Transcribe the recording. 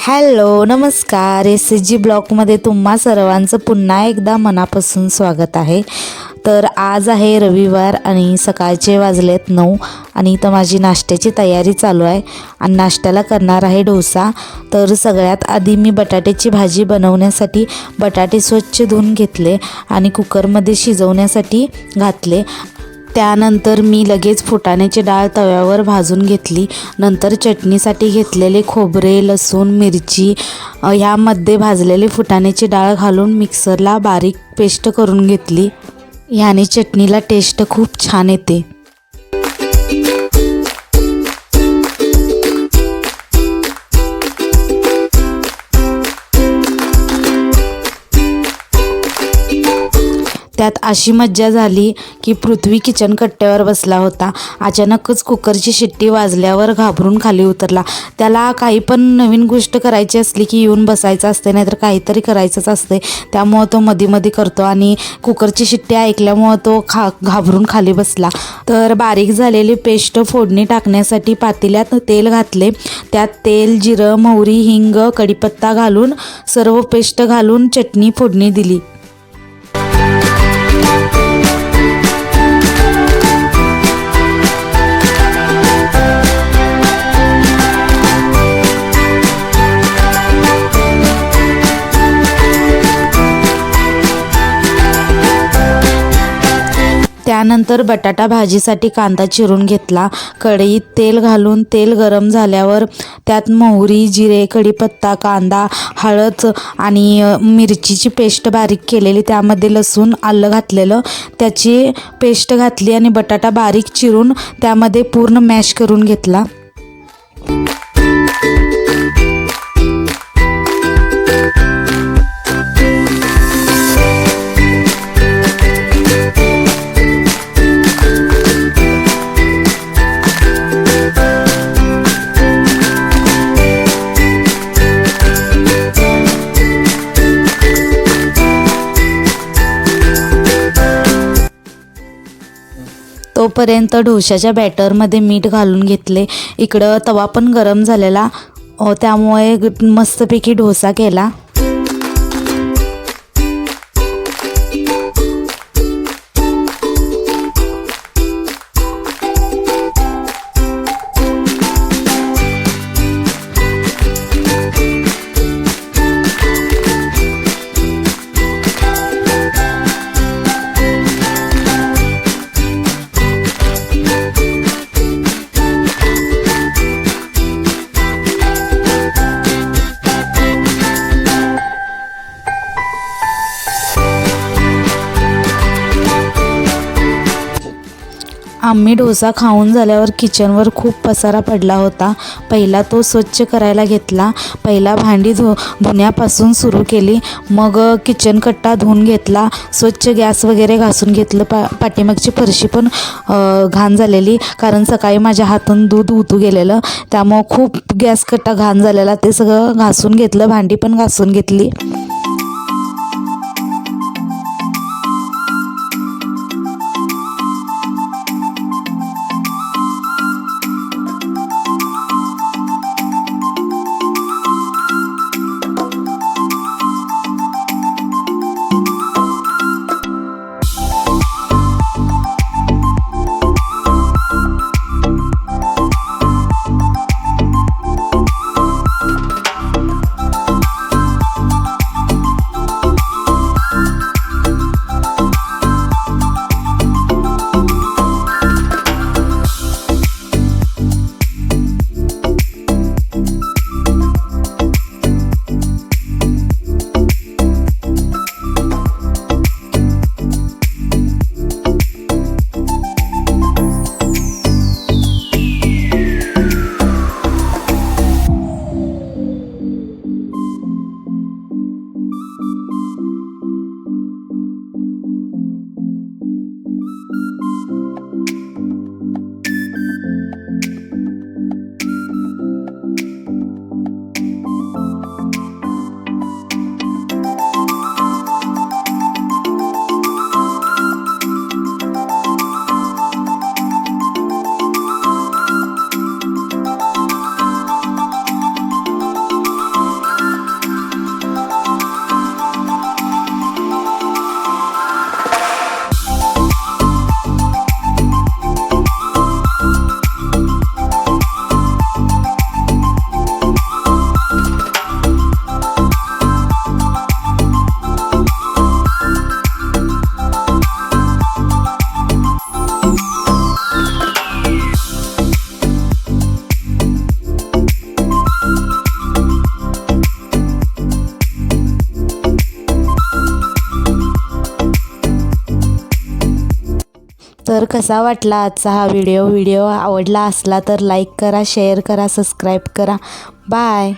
Hello नमस्कार SG ब्लॉगमध्ये तुम्हा सर्वांचं पुन्हा एकदा मनापासून स्वागत आहे। तर आज आहे रविवार आणि सकाळचे वाजलेत 9 आणि इथं माझी नाश्त्याची तयारी चालू आहे आणि नाश्त्याला करणार आहे डोसा। तर सगळ्यात आधी मी बटाट्याची भाजी बनवण्यासाठी बटाटे स्वच्छ धुवून घेतले आणि कुकरमध्ये शिजवण्यासाठी घातले। त्यानंतर मी लगेच फुटाण्याची डाळ तव्यावर भाजून घेतली। नंतर चटणीसाठी घेतलेले खोबरे, लसूण, मिरची ह्यामध्ये भाजलेले फुटाण्याची डाळ घालून मिक्सरला बारीक पेस्ट करून घेतली। ह्याने चटणीला टेस्ट खूप छान येते। त्यात अशी मज्जा झाली की पृथ्वी किचन कट्ट्यावर बसला होता। अचानकच कुकरची शिट्टी वाजल्यावर घाबरून खाली उतरला। त्याला काही पण नवीन गोष्ट करायची असली की येऊन बसायचं असते, नाहीतर काहीतरी करायचंच असते। त्यामुळे तो मध्ये करतो आणि कुकरची शिट्टी ऐकल्यामुळे तो घाबरून खाली बसला। तर बारीक झालेली पेस्ट फोडणी टाकण्यासाठी पातेल्यात तेल घातले। त्यात तेल, जिरं, मोहरी, हिंग, कढीपत्ता घालून सर्व पेस्ट घालून चटणी फोडणी दिली। त्यानंतर बटाटा भाजीसाठी कांदा चिरून घेतला। कढईत तेल घालून तेल गरम झाल्यावर त्यात मोहरी, जिरे, कढीपत्ता, कांदा, हळद आणि मिरचीची पेस्ट बारीक केलेली, त्यामध्ये लसूण, आलं घातलेलं, त्याची पेस्ट घातली आणि बटाटा बारीक चिरून त्यामध्ये पूर्ण मॅश करून घेतला। तोपर्यंत डोशाच्या बॅटरमध्ये मीठ घालून घेतले। इकडं तवा पण गरम झालेला, त्यामुळे मस्तपैकी डोसा केला। आम्ही डोसा खाऊन झाल्यावर किचनवर खूप पसारा पडला होता। पहिला तो स्वच्छ करायला घेतला। पहिला भांडी धुण्यापासून सुरू केली, मग किचन कट्टा धुवून घेतला, स्वच्छ गॅस वगैरे घासून घेतलं। पाठीमागची फरशी पण घाण झालेली, कारण सकाळी माझ्या हातून दूध उतू गेलेलं, त्यामुळं खूप गॅस कट्टा घाण झालेला, ते सगळं घासून घेतलं। भांडी पण घासून घेतली। कसा वाटला आजचा हा व्हिडिओ आवडला असला तर लाईक करा, शेअर करा, सबस्क्राईब करा. बाय.